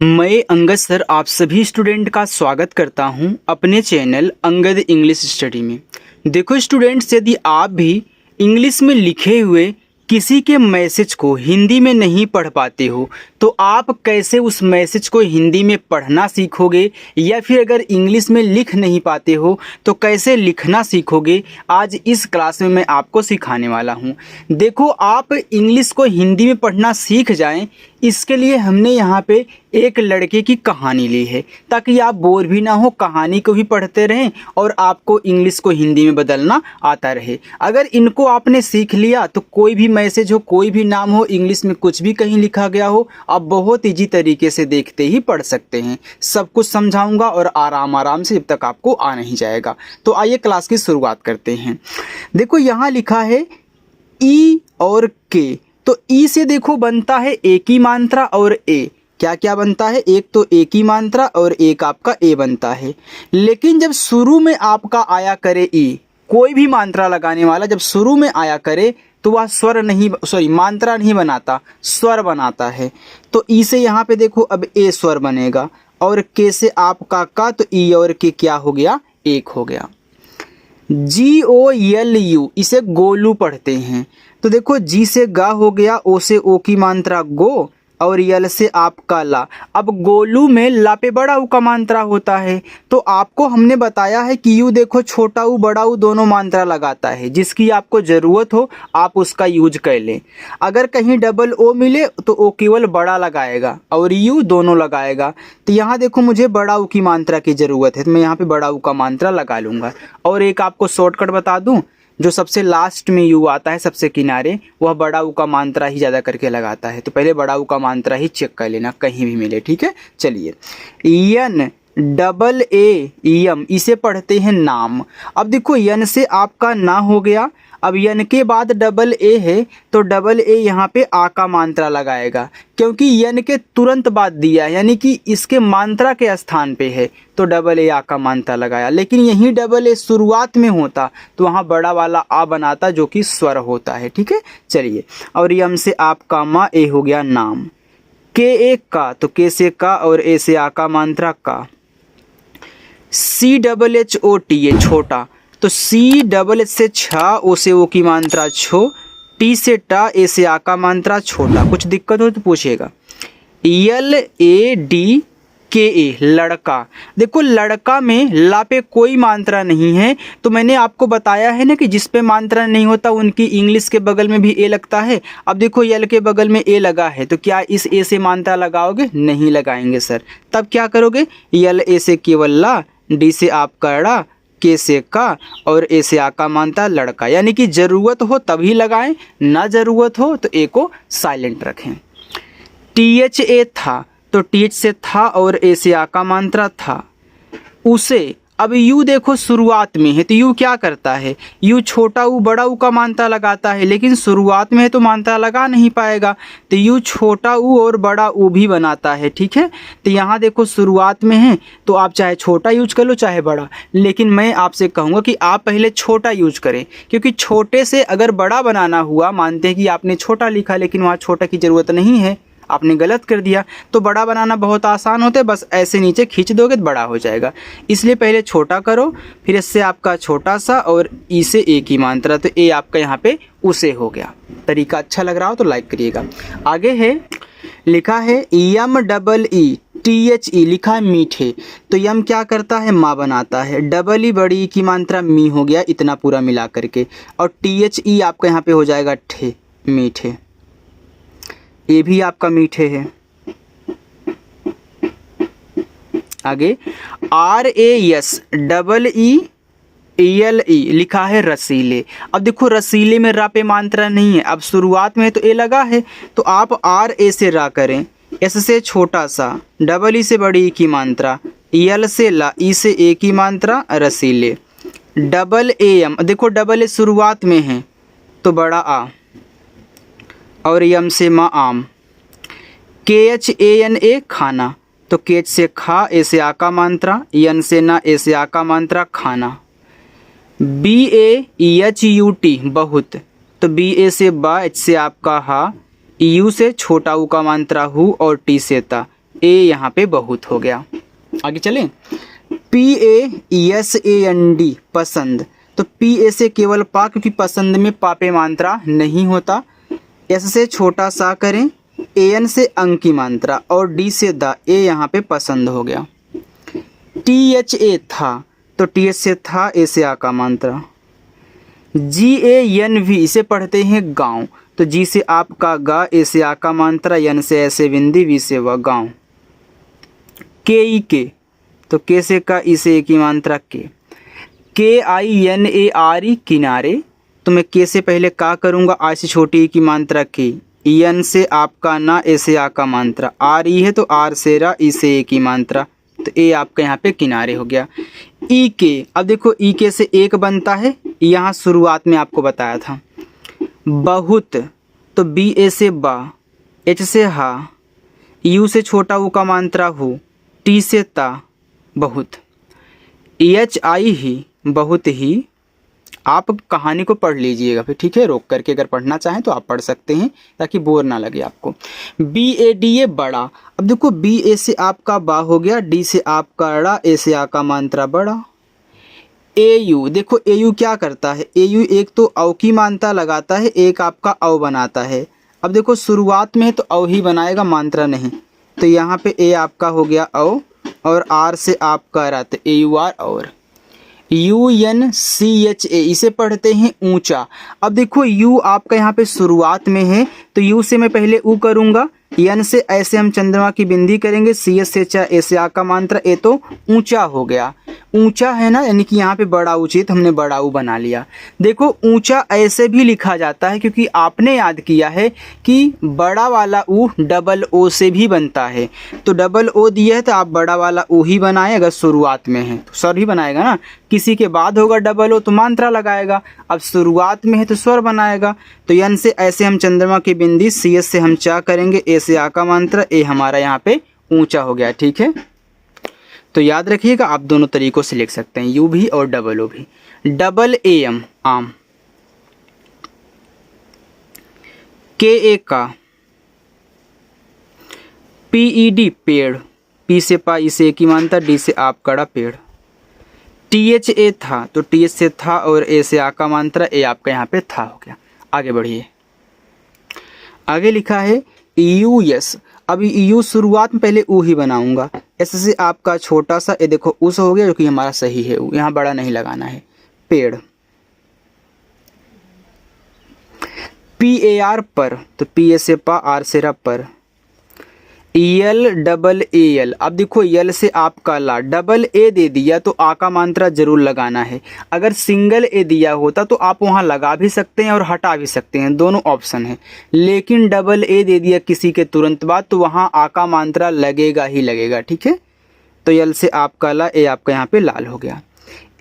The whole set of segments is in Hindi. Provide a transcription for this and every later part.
मैं अंगद सर आप सभी स्टूडेंट का स्वागत करता हूं अपने चैनल अंगद इंग्लिश स्टडी में। देखो स्टूडेंट्स, यदि आप भी इंग्लिश में लिखे हुए किसी के मैसेज को हिंदी में नहीं पढ़ पाते हो तो आप कैसे उस मैसेज को हिंदी में पढ़ना सीखोगे, या फिर अगर इंग्लिश में लिख नहीं पाते हो तो कैसे लिखना सीखोगे, आज इस क्लास में मैं आपको सिखाने वाला हूं। देखो, आप इंग्लिश को हिंदी में पढ़ना सीख जाएं, इसके लिए हमने यहाँ पे एक लड़के की कहानी ली है ताकि आप बोर भी ना हो, कहानी को भी पढ़ते रहें और आपको इंग्लिश को हिंदी में बदलना आता रहे। अगर इनको आपने सीख लिया तो कोई भी मैसेज हो, कोई भी नाम हो, इंग्लिश में कुछ भी कहीं लिखा गया हो, आप बहुत ईजी तरीके से देखते ही पढ़ सकते हैं। सब कुछ समझाऊंगा और आराम आराम से, जब तक आपको आ नहीं जाएगा। तो आइए क्लास की शुरुआत करते हैं। देखो यहाँ लिखा है ई और के, तो ई से देखो बनता है एक ही मात्रा और ए। क्या क्या बनता है? एक तो एक ही मात्रा और एक आपका ए बनता है। लेकिन जब शुरू में आपका आया करे ई, कोई भी मात्रा लगाने वाला जब शुरू में आया करे तो वह स्वर नहीं, मात्रा नहीं बनाता, स्वर बनाता है। तो ई से यहाँ पे देखो अब ए स्वर बनेगा, और के से आपका का, तो ई और के क्या हो गया? एक हो गया। GOLU, इसे गोलू पढ़ते हैं। तो देखो जी से गा हो गया, ओ से ओ की मात्रा गो, और यल से आपका ला। अब गोलू में ला पे बड़ा ऊ का मात्रा होता है, तो आपको हमने बताया है कि यू देखो छोटा ऊ बड़ा ऊ दोनों मात्रा लगाता है। जिसकी आपको ज़रूरत हो आप उसका यूज कर लें। अगर कहीं डबल ओ मिले तो ओ केवल बड़ा लगाएगा और यू दोनों लगाएगा। तो यहाँ देखो मुझे बड़ा ऊ की मात्रा की ज़रूरत है, तो मैं यहाँ पे बड़ा ऊ का मात्रा लगा लूँगा। और एक आपको शॉर्टकट बता दूँ, जो सबसे लास्ट में यू आता है सबसे किनारे, वह बड़ा ऊ का मात्रा ही ज़्यादा करके लगाता है। तो पहले बड़ा ऊ का मात्रा ही चेक कर लेना, कहीं भी मिले, ठीक है। चलिए, यन डबल ए यम, इसे पढ़ते हैं नाम। अब देखो यन से आपका ना हो गया, अब यन के बाद डबल ए है तो डबल ए यहाँ पे आ का मात्रा लगाएगा, क्योंकि यन के तुरंत बाद दिया है, यानी कि इसके मात्रा के स्थान पे है, तो डबल ए आ का मात्रा लगाया। लेकिन यही डबल ए शुरुआत में होता तो वहाँ बड़ा वाला आ बनाता, जो कि स्वर होता है, ठीक है। चलिए, और यम से आपका मा, ए हो गया नाम। के एक का, तो के से का और ए से आ का मात्रा का। CHOT, छोटा, तो CHH से छा, ओ से ओ की मात्रा छो, टी से टा, ए से आ का मात्रा छोटा। कुछ दिक्कत हो तो पूछेगा। LADKA, लड़का। देखो लड़का में ला पे कोई मात्रा नहीं है, तो मैंने आपको बताया है ना कि जिस पे मात्रा नहीं होता उनकी इंग्लिश के बगल में भी ए लगता है। अब देखो यल के बगल में ए लगा है, तो क्या इस ए से मात्रा लगाओगे? नहीं लगाएंगे सर। तब क्या करोगे? यल ए से केवल ला, डी से आपका ड़ा, के से का और ए से आ का मात्रा लड़का। यानी कि ज़रूरत हो तभी लगाएं, ना ज़रूरत हो तो ए को साइलेंट रखें। THA था, तो TH से था और ए से आ का मात्रा था, उसे। अब यू देखो शुरुआत में है तो यू क्या करता है? यू छोटा ऊ बड़ा ऊ का मात्रा लगाता है, लेकिन शुरुआत में है तो मात्रा लगा नहीं पाएगा, तो यू छोटा ऊ और बड़ा ऊ भी बनाता है, ठीक है। तो यहाँ देखो शुरुआत में है तो आप चाहे छोटा यूज कर लो चाहे बड़ा, लेकिन मैं आपसे कहूँगा कि आप पहले छोटा यूज करें, क्योंकि छोटे से अगर बड़ा बनाना हुआ, मानते हैं कि आपने छोटा लिखा लेकिन वहाँ छोटा की ज़रूरत नहीं है, आपने गलत कर दिया, तो बड़ा बनाना बहुत आसान होता है, बस ऐसे नीचे खींच दोगे तो बड़ा हो जाएगा। इसलिए पहले छोटा करो, फिर इससे आपका छोटा सा और ई से ए की मात्रा, तो ए आपका यहाँ पे उसे हो गया। तरीका अच्छा लग रहा हो तो लाइक करिएगा। आगे है, लिखा है YMEE, लिखा है मीठे, तो यम क्या करता है? माँ बनाता है। डबल ई बड़ी की मात्रा मी हो गया, इतना पूरा मिला करके, और THE आपका यहाँ पे हो जाएगा ठे, मीठे। ये भी आपका मीठे है। आगे RASEELE, लिखा है रसीले। अब देखो रसीले में रा पे मात्रा नहीं है, अब शुरुआत में तो ए लगा है, तो आप RA से रा करें, एस से छोटा सा, डबल ई से बड़ी ई की मात्रा, यल से ला, ई से ए की मात्रा, रसीले। डबल AM, देखो डबल ए शुरुआत में है तो बड़ा आ, और यम से माँ आम। KHANA, खाना, तो केच से खा, ए से आ का मात्रा, यन से ना, ए से आ का मात्रा खाना। BAEHUT, बहुत, तो BA से बा, एच से आपका हा, यू से छोटा ऊ का मात्रा हु और टी से ता, ए यहाँ पे बहुत हो गया। आगे चलें। PASAND पसंद, तो PA से केवल पा, क्योंकि पसंद में पा पे मात्रा नहीं होता। S से छोटा सा करें, AN से अंक की मात्रा और D से द, ए यहाँ पे पसंद हो गया। THA था, तो TH से था, ए से आ का मात्रा। GANV इसे पढ़ते हैं गांव, तो G से आपका गा, ए से आ का मात्रा, N से ऐसे बिंदी, V से वह गांव। KE तो के से का, ई से ए की मात्रा के। KINARE किनारे, तो मैं के से पहले का करूँगा, आई से छोटी की मात्रा के। एन से आपका ना, ए से आ का मात्रा। आर ई है तो आर से रा, ई से ए की मात्रा, तो ए आपका यहाँ पे किनारे हो गया। ई के, अब देखो ई के से एक बनता है, यहाँ शुरुआत में आपको बताया था। बहुत, तो बी ए से बा, एच से हा, यू से छोटा ऊ का मात्रा हो, टी से ता, बहुत। EHI ही, बहुत ही। आप कहानी को पढ़ लीजिएगा फिर, ठीक है, रोक करके अगर पढ़ना चाहें तो आप पढ़ सकते हैं ताकि बोर ना लगे आपको। BADA बड़ा, अब देखो BA से आपका बा हो गया, D से आपका ड़ा, ए से आ का मात्रा बड़ा। AU, देखो AU क्या करता है, AU एक तो औ की मात्रा लगाता है, एक आपका औ बनाता है। अब देखो शुरुआत में है तो औ ही बनाएगा, मात्रा नहीं, तो यहाँ पे ए आपका हो गया औ, और आर से आपका रा, तो AUR। और UNCHA इसे पढ़ते हैं ऊंचा। अब देखो यू आपका यहाँ पे शुरुआत में है, तो यू से मैं पहले ऊ करूँगा, एन से ऐसे हम चंद्रमा की बिंदी करेंगे, सी एस से चा, ए से आ का मात्रा, ए तो ऊंचा हो गया। ऊंचा है ना, यानी कि यहाँ पे बड़ा उचित, हमने बड़ा ऊ बना लिया। देखो ऊंचा ऐसे भी लिखा जाता है, क्योंकि आपने याद किया है कि बड़ा वाला ऊ डबल ओ से भी बनता है, तो डबल ओ दिया है तो आप बड़ा वाला ऊ ही बनाए। अगर शुरुआत में है तो स्वर ही बनाएगा ना, किसी के बाद होगा डबल ओ तो मात्रा लगाएगा, अब शुरुआत में है तो स्वर बनाएगा। तो एन से ऐसे हम चंद्रमा की बिंदी, सी एस से हम चा करेंगे, ए से आ का मात्रा, ए हमारा यहाँ पे ऊंचा हो गया, ठीक है। तो याद रखिएगा, आप दोनों तरीकों से लिख सकते हैं, यू भी और डबल ओ भी। डबल AM आम, KA का, PED पेड़, P से पा, ई से ए की मात्रा, D से आप कड़ा पेड़। THA था, तो TH से था और ए से आ का मात्रा, ए आपका यहाँ पे था हो गया। आगे बढ़िए, आगे लिखा है US। अभी EU शुरुआत में पहले ऊ ही बनाऊंगा, एस से आपका छोटा सा, ए देखो उस हो गया, जो कि हमारा सही है, यहाँ बड़ा नहीं लगाना है। पेड़। PAR पर, तो PA से पा, आर से रा पर। ELAAL, अब देखो यल से आपका ला, डबल ए दे दिया तो आ का मात्रा जरूर लगाना है। अगर सिंगल ए दिया होता तो आप वहाँ लगा भी सकते हैं और हटा भी सकते हैं, दोनों ऑप्शन है, लेकिन डबल ए दे दिया किसी के तुरंत बाद तो वहाँ आ का मात्रा लगेगा ही लगेगा, ठीक है। तो यल से आपका ला, ए आपका यहाँ पे लाल हो गया।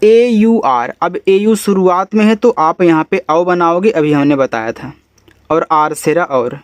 AUR, अब AU शुरुआत में है तो आप यहाँ पे औ बनाओगे, अभी हमने बताया था, और आर से रा और।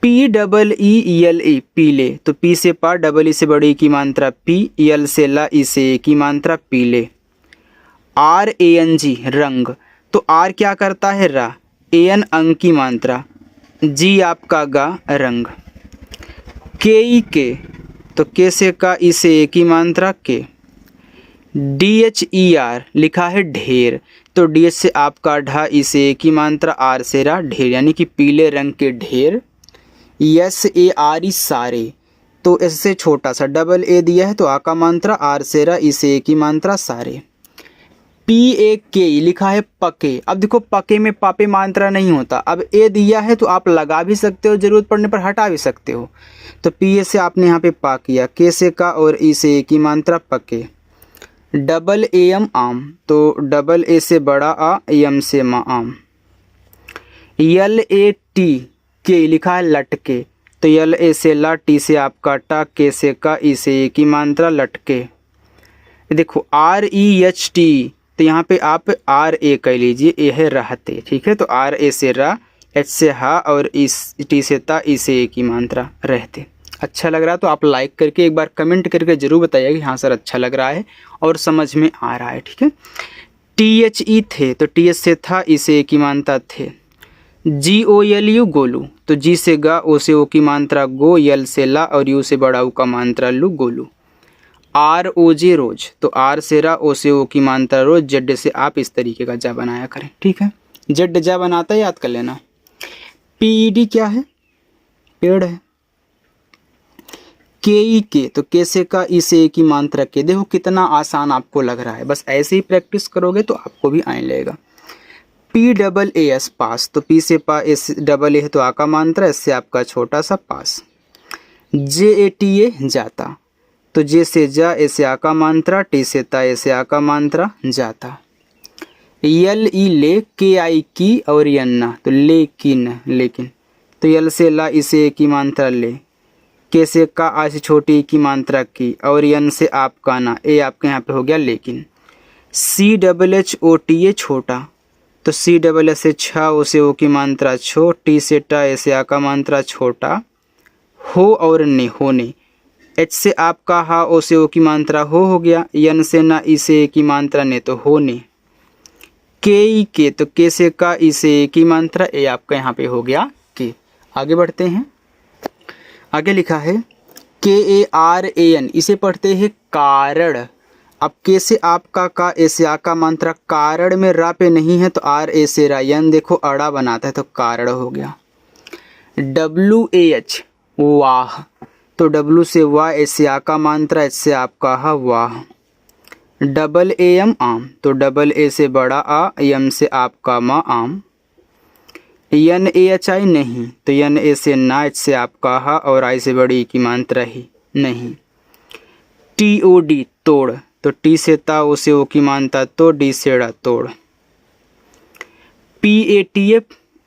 PEELE पीले, तो पी से पा, डबल ई से बड़ी की मात्रा पी, यल से ला, ई से ए की मात्रा पीले। RANG रंग, तो आर क्या करता है रा, AN अंक की मात्रा, जी आपका गा रंग। KE के, तो के से का, ई से ए की मात्रा के। DHER लिखा है ढेर, तो DH से आपका ढा, ई से ए की मात्रा, आर से रा ढेर, यानी कि पीले रंग के ढेर। SARE सारे, तो एस से छोटा सा, डबल ए दिया है तो आ का मात्रा, आर से रा, ई से ए की मात्रा सारे। PAK लिखा है पके, अब देखो पके में पापे मात्रा नहीं होता, अब ए दिया है तो आप लगा भी सकते हो, जरूरत पड़ने पर हटा भी सकते हो। तो PA से आपने यहाँ पे पा किया, के से का और ई से ए की मात्रा पके। डबल AM आम, तो डबल ए से बड़ा आ, एम से मा आम। LAT के लिखा है लटके, तो यल ए से ला, टी से आपका टा, के से का, ई से ए की मात्रा लटके। देखो REHT, तो यहाँ पे आप RA कह लीजिए, ए है रहते, ठीक है, तो RA से रा, एच से हा और टी से ता, ई से ए की मात्रा रहते। अच्छा लग रहा है तो आप लाइक करके एक बार कमेंट करके ज़रूर बताइए कि हाँ सर अच्छा लग रहा है और समझ में आ रहा है, ठीक है। THE थे, तो TH से था, ई से ए की मात्रा थे। GOLU गोलू, तो जी से गा, ओ से ओ की मात्रा गो, यल से ला और यू से बड़ा ऊ का मात्रा लू, गोलू। ROJ रोज, तो आर से रा, ओ से ओ की मात्रा रोज, जेड से आप इस तरीके का जा बनाया करें, ठीक है। जेड जा बनाता है, याद कर लेना। PED क्या है? पेड़ है। KE तो के से का, ई से ए की मात्रा के। देखो कितना आसान आपको लग रहा है, बस ऐसे ही प्रैक्टिस करोगे तो आपको भी आने लगेगा। PAAS पास, तो पी से पा, एस डबल ए है तो आ का मात्रा, इससे आपका छोटा सा पास। JATA जाता, तो जे से जा, ए से आ का मात्रा, टी से ता, ए से आ का मात्रा, जाता। LE ले, KI की और यन्ना, तो लेकिन, लेकिन, तो यल से ला, इसे ए की मात्रा ले, के से का, आ से छोटी की मात्रा की, और यन से आपका ना, ए आपके यहाँ पे हो गया लेकिन। CHHOTA छोटा, तो CHH से छा, ओ से ओ की मात्रा छो, टी से टा, ए से आ का मात्रा छोटा, हो और ने, होने। H से आपका हा, ओ से ओ की मात्रा हो गया, यन से ना, ई से ए की मात्रा ने, तो होने। के, तो के से का, ई से ए की मात्रा, ए आपका यहाँ पे हो गया के। आगे बढ़ते हैं। आगे लिखा है KARAN, इसे पढ़ते हैं कारण। अब के से आपका का, ए से आ का मात्रा, कारण में रा पे नहीं है तो आर, ए से रा, यन देखो अड़ा बनाता है तो कारण हो गया। WAH वाह, तो W से वाह, ए से आ का मात्रा, एच से आपका हा, वाह। AM आम, तो डबल ए से बड़ा आ, यम से आपका मा, आम। NAHI नहीं, तो यन ए से ना, एच से आपका हा, और आई से बड़ी की मात्रा ही नहीं। TOD तोड़, तो टी से ता, ओ से ओ की मात्रा तो, डी से ड़ा, तोड़। PATA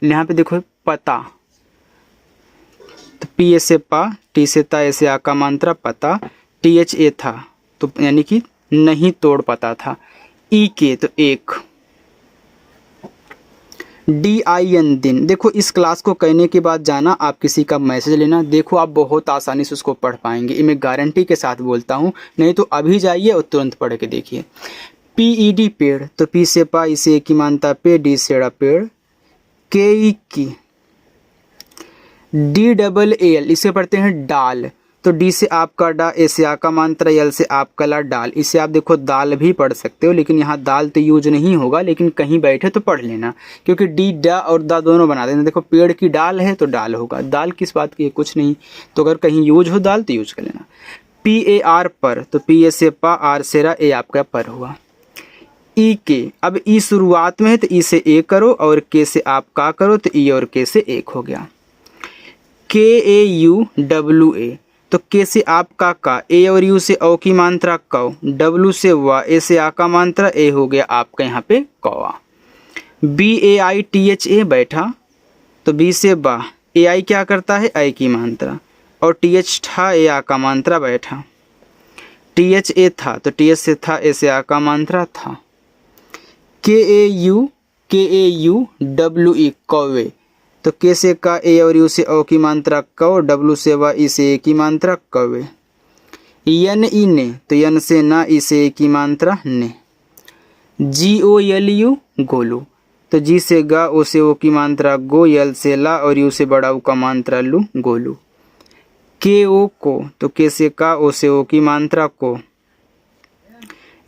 यहाँ पे देखो पता, तो पी ए से पा, टी से ता, ए से आ का मात्रा, पता। THA था, तो यानी कि नहीं तोड़ पाता था। EK तो एक। DIN दिन, देखो इस क्लास को कहने के बाद जाना, आप किसी का मैसेज लेना, देखो आप बहुत आसानी से उसको पढ़ पाएंगे, ये मैं गारंटी के साथ बोलता हूँ, नहीं तो अभी जाइए और तुरंत पढ़ के देखिए। PED पेड़, तो पी से पा, इसे की मानता पे, डी से ड़ा, पेड़। KE की। DAAL, इसे पढ़ते हैं डाल, तो डी से आपका डा, ए से आ का मात्रा, यल से आपका ला, डाल। इसे आप देखो दाल भी पढ़ सकते हो, लेकिन यहाँ दाल तो यूज नहीं होगा, लेकिन कहीं बैठे तो पढ़ लेना, क्योंकि डी डा और दा दोनों बना देना। देखो पेड़ की डाल है तो डाल होगा, दाल किस बात की है, कुछ नहीं, तो अगर कहीं यूज हो दाल तो यूज कर लेना। PAR पर, तो पी ए से पा, आर से रा, ए आपका पर हुआ। EK, अब ई शुरुआत में है तो ई से ए करो, और के से आप का करो, तो ई और के से एक हो गया। KAUWA, तो के से आपका का, ए और यू से औ की मात्रा कौ, डब्लू से वा, ए से आ का मात्रा, ए हो गया आपका यहाँ पे कौवा। BAITHA बैठा, तो बी से बा, AI क्या करता है, आई की मात्रा, और TH ठा, ए आ का मात्रा, बैठा। THA था, तो TH से था, ए से आ का मात्रा, था। KAUWE कौवे, तो के से का, ए और यू से ओ की मात्रा कौ, डब्लू से वा, ई से ए की मात्रा, कौवे। NE ने, तो यन से ना, ई से ए की मात्रा, ने। GOLU गोलू, तो जी से गा, ओ से ओ की मात्रा गो, यल से ला और यू से बड़ा ऊ का मात्रा लू, गोलू। KO को, तो के से का, ओ से ओ की मात्रा को।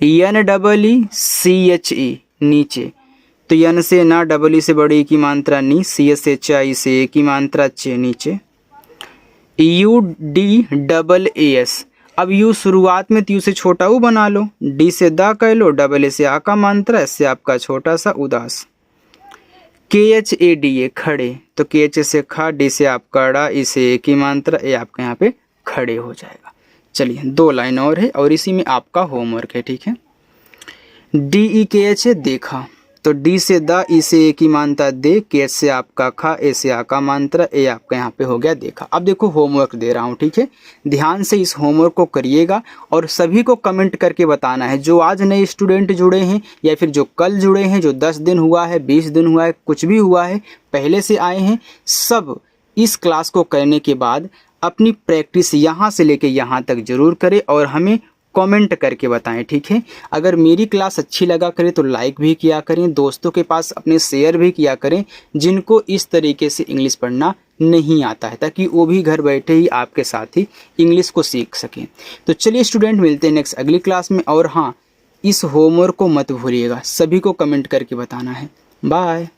NEECHE नीचे, तो यन से ना, डबल ई से बड़ी की मात्रा नी, सी से चाई से ए की मात्रा चे, नीचे। UDAAS, अब यू शुरुआत में तो यू से छोटा ऊ बना लो, डी से दा कह लो, डबल ए से आ का मात्रा, इससे आपका छोटा सा उदास। KHADA खड़े, तो KH से खा, डी से आपका डा, ई से ए की मात्रा, ए आपका यहाँ पे खड़े हो जाएगा। चलिए 2 लाइन और है, और इसी में आपका होमवर्क है, ठीक है। DEKH देखा, तो डी से दा, ई से ए की मात्रा दे, के से आपका खा, ए से आ का मात्रा, ए आपका यहाँ पे हो गया देखा। अब देखो होमवर्क दे रहा हूँ, ठीक है, ध्यान से इस होमवर्क को करिएगा, और सभी को कमेंट करके बताना है, जो आज नए स्टूडेंट जुड़े हैं या फिर जो कल जुड़े हैं, जो 10 दिन हुआ है, 20 दिन हुआ है, कुछ भी हुआ है, पहले से आए हैं, सब इस क्लास को करने के बाद अपनी प्रैक्टिस यहाँ से लेके यहाँ तक जरूर करें, और हमें कमेंट करके बताएं, ठीक है। अगर मेरी क्लास अच्छी लगा करे तो लाइक भी किया करें, दोस्तों के पास अपने शेयर भी किया करें जिनको इस तरीके से इंग्लिश पढ़ना नहीं आता है, ताकि वो भी घर बैठे ही आपके साथ ही इंग्लिश को सीख सकें। तो चलिए स्टूडेंट, मिलते हैं नेक्स्ट अगली क्लास में। और हाँ, इस होमवर्क को मत भूलिएगा, सभी को कमेंट करके बताना है। बाय।